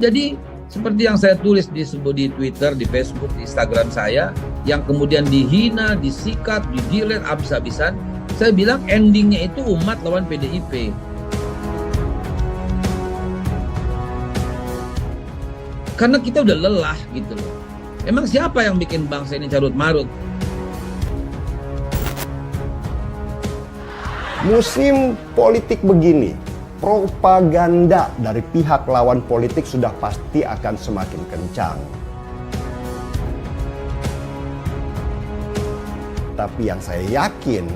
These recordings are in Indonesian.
Jadi seperti yang saya tulis di Twitter, di Facebook, di Instagram saya, yang kemudian dihina, disikat, dijilat habis-habisan, saya bilang endingnya itu umat lawan PDIP. Karena kita udah lelah gitu loh. Emang siapa yang bikin bangsa ini carut marut? Musim politik begini, propaganda dari pihak lawan politik sudah pasti akan semakin kencang. Tapi yang saya yakin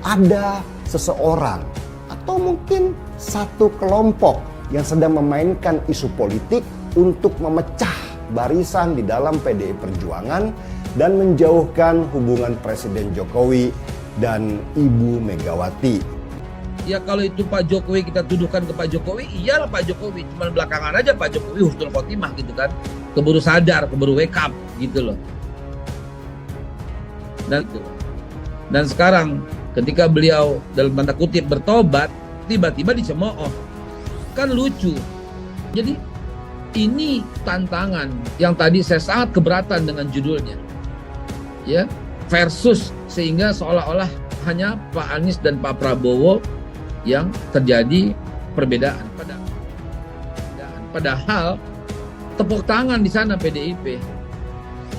ada seseorang atau mungkin satu kelompok yang sedang memainkan isu politik untuk memecah barisan di dalam PDI Perjuangan dan menjauhkan hubungan Presiden Jokowi dan Ibu Megawati. Ya kalau itu Pak Jokowi kita tuduhkan ke Pak Jokowi, iyalah Pak Jokowi. Cuman belakangan aja Pak Jokowi husnul khotimah gitu kan. Keburu sadar, keburu wake up gitu loh. Dan sekarang ketika beliau dalam tanda kutip bertobat, tiba-tiba dicemooh. Kan lucu. Jadi ini tantangan yang tadi saya sangat keberatan dengan judulnya. Ya, versus sehingga seolah-olah hanya Pak Anies dan Pak Prabowo yang terjadi perbedaan. Padahal tepuk tangan di sana PDIP.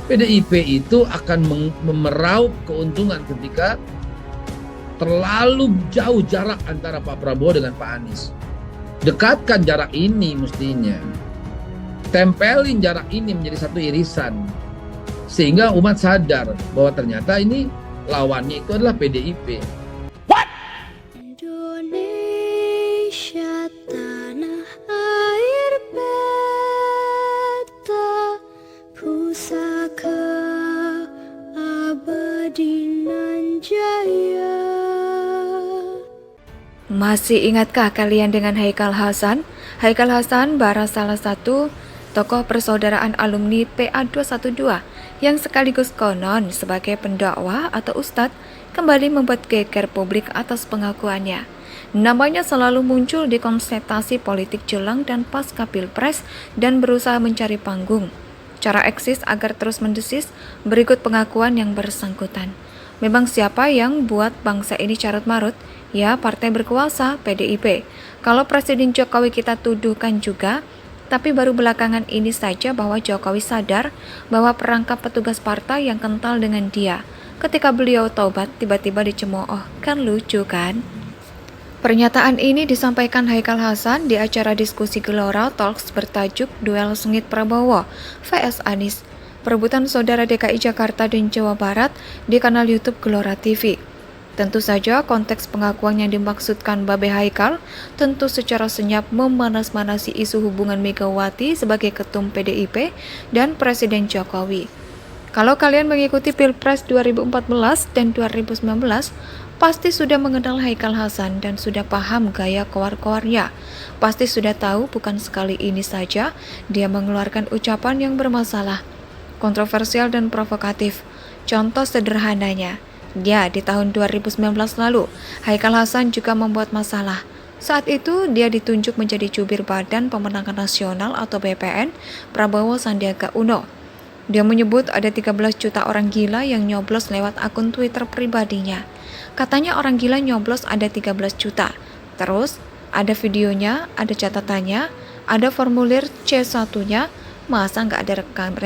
PDIP itu akan memeraup keuntungan ketika terlalu jauh jarak antara Pak Prabowo dengan Pak Anies. Dekatkan jarak ini mestinya. Tempelin jarak ini menjadi satu irisan. Sehingga umat sadar bahwa ternyata ini lawannya itu adalah PDIP. Indonesia tanah air beta, pusaka abadi nan jaya. Masih ingatkah kalian dengan Haikal Hasan? Haikal Hasan bara salah satu tokoh persaudaraan alumni PA212 yang sekaligus konon sebagai pendakwah atau ustadz kembali membuat geger publik atas pengakuannya. Namanya selalu muncul di konsultasi politik jelang dan pasca Pilpres dan berusaha mencari panggung. Cara eksis agar terus mendesis berikut pengakuan yang bersangkutan. Memang siapa yang buat bangsa ini carut marut? Ya, partai berkuasa, PDIP. Kalau Presiden Jokowi kita tuduhkan juga, tapi baru belakangan ini saja bahwa Jokowi sadar bahwa perangkap petugas partai yang kental dengan dia. Ketika beliau taubat, tiba-tiba dicemooh. Kan lucu kan? Pernyataan ini disampaikan Haikal Hasan di acara diskusi Gelora Talks bertajuk Duel Sengit Prabowo vs Anies, perebutan saudara DKI Jakarta dan Jawa Barat di kanal YouTube Gelora TV. Tentu saja konteks pengakuan yang dimaksudkan Babe Haikal tentu secara senyap memanas-manasi isu hubungan Megawati sebagai ketum PDIP dan Presiden Jokowi. Kalau kalian mengikuti Pilpres 2014 dan 2019, pasti sudah mengenal Haikal Hasan dan sudah paham gaya kowar-kowarnya. Pasti sudah tahu bukan sekali ini saja dia mengeluarkan ucapan yang bermasalah, kontroversial dan provokatif. Contoh sederhananya, ya, di tahun 2019 lalu, Haikal Hasan juga membuat masalah. Saat itu, dia ditunjuk menjadi jubir Badan Pemenangan Nasional atau BPN Prabowo Sandiaga Uno. Dia menyebut ada 13 juta orang gila yang nyoblos lewat akun Twitter pribadinya. Katanya orang gila nyoblos ada 13 juta. Terus, ada videonya, ada catatannya, ada formulir C1-nya, masa nggak ada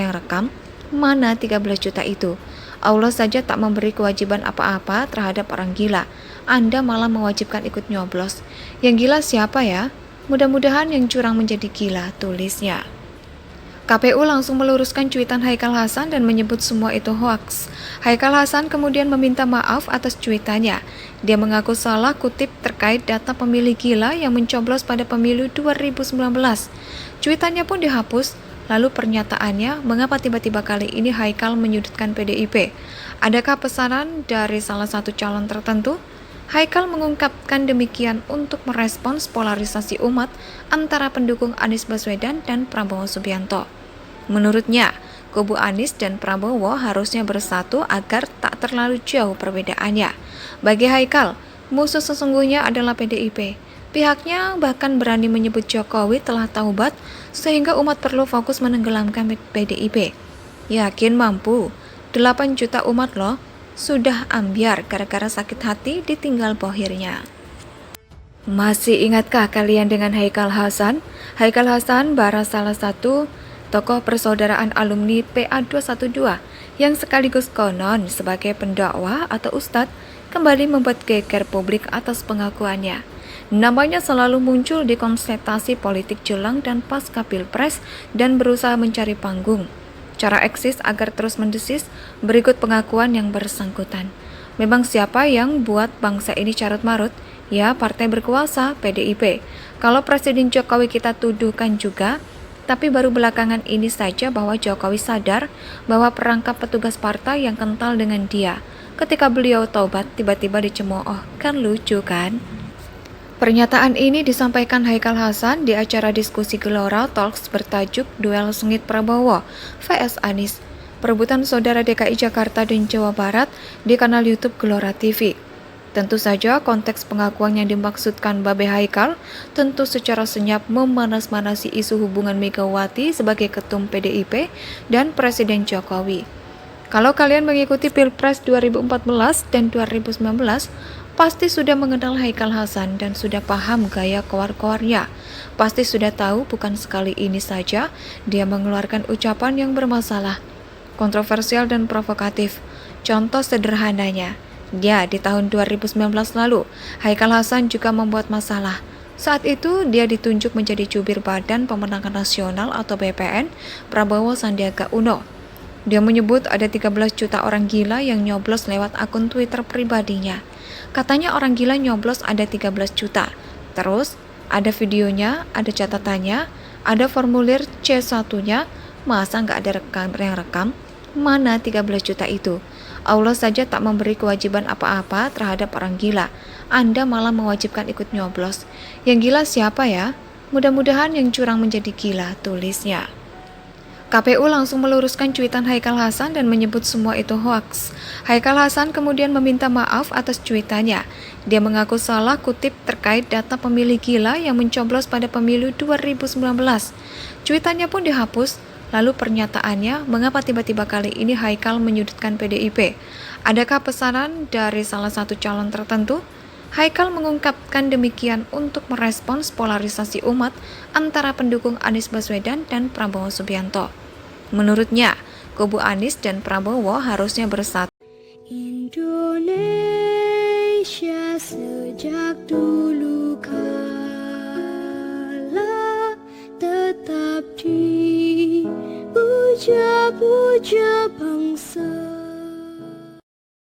yang rekam? Mana 13 juta itu? Allah saja tak memberi kewajiban apa-apa terhadap orang gila. Anda malah mewajibkan ikut nyoblos. Yang gila siapa ya? Mudah-mudahan yang curang menjadi gila, tulisnya. KPU langsung meluruskan cuitan Haikal Hasan dan menyebut semua itu hoaks. Haikal Hasan kemudian meminta maaf atas cuitannya. Dia mengaku salah kutip terkait data pemilih gila yang mencoblos pada pemilu 2019. Cuitannya pun dihapus. Lalu pernyataannya, mengapa tiba-tiba kali ini Haikal menyudutkan PDIP? Adakah pesanan dari salah satu calon tertentu? Haikal mengungkapkan demikian untuk merespons polarisasi umat antara pendukung Anies Baswedan dan Prabowo Subianto. Menurutnya, kubu Anies dan Prabowo harusnya bersatu agar tak terlalu jauh perbedaannya. Bagi Haikal, musuh sesungguhnya adalah PDIP. Pihaknya bahkan berani menyebut Jokowi telah taubat sehingga umat perlu fokus menenggelamkan PDIP. Yakin mampu, 8 juta umat loh sudah ambyar gara-gara sakit hati ditinggal bohirnya. Masih ingatkah kalian dengan Haikal Hasan? Haikal Hasan bara salah satu tokoh persaudaraan alumni PA212 yang sekaligus konon sebagai pendakwah atau ustadz kembali membuat geger publik atas pengakuannya. Namanya selalu muncul di konsultasi politik jelang dan pasca Pilpres dan berusaha mencari panggung. Cara eksis agar terus mendesis berikut pengakuan yang bersangkutan. Memang siapa yang buat bangsa ini carut-marut? Ya, partai berkuasa, PDIP. Kalau Presiden Jokowi kita tuduhkan juga, tapi baru belakangan ini saja bahwa Jokowi sadar bahwa perangkap petugas partai yang kental dengan dia. Ketika beliau taubat, tiba-tiba dicemooh. Kan lucu kan? Pernyataan ini disampaikan Haikal Hasan di acara diskusi Gelora Talks bertajuk Duel Sengit Prabowo vs Anies, perebutan saudara DKI Jakarta dan Jawa Barat di kanal YouTube Gelora TV. Tentu saja konteks pengakuan yang dimaksudkan Babe Haikal tentu secara senyap memanas-manasi isu hubungan Megawati sebagai ketum PDIP dan Presiden Jokowi. Kalau kalian mengikuti Pilpres 2014 dan 2019, pasti sudah mengenal Haikal Hasan dan sudah paham gaya koar-koarnya. Pasti sudah tahu bukan sekali ini saja dia mengeluarkan ucapan yang bermasalah, kontroversial dan provokatif. Contoh sederhananya, ya di tahun 2019 lalu, Haikal Hasan juga membuat masalah. Saat itu dia ditunjuk menjadi jubir Badan Pemenangan Nasional atau BPN Prabowo Sandiaga Uno. Dia menyebut ada 13 juta orang gila yang nyoblos lewat akun Twitter pribadinya. Katanya orang gila nyoblos ada 13 juta. Terus, ada videonya, ada catatannya, ada formulir C1-nya. Masa nggak ada yang rekam? Mana 13 juta itu? Allah saja tak memberi kewajiban apa-apa terhadap orang gila. Anda malah mewajibkan ikut nyoblos. Yang gila siapa ya? Mudah-mudahan yang curang menjadi gila, tulisnya. KPU langsung meluruskan cuitan Haikal Hasan dan menyebut semua itu hoaks. Haikal Hasan kemudian meminta maaf atas cuitannya. Dia mengaku salah kutip terkait data pemilih gila yang mencoblos pada pemilu 2019. Cuitannya pun dihapus. Lalu pernyataannya, mengapa tiba-tiba kali ini Haikal menyudutkan PDIP? Adakah pesanan dari salah satu calon tertentu? Haikal mengungkapkan demikian untuk merespons polarisasi umat antara pendukung Anies Baswedan dan Prabowo Subianto. Menurutnya, kubu Anies dan Prabowo harusnya bersatu. Indonesia sejak dulu kala tetap dipuja-puja.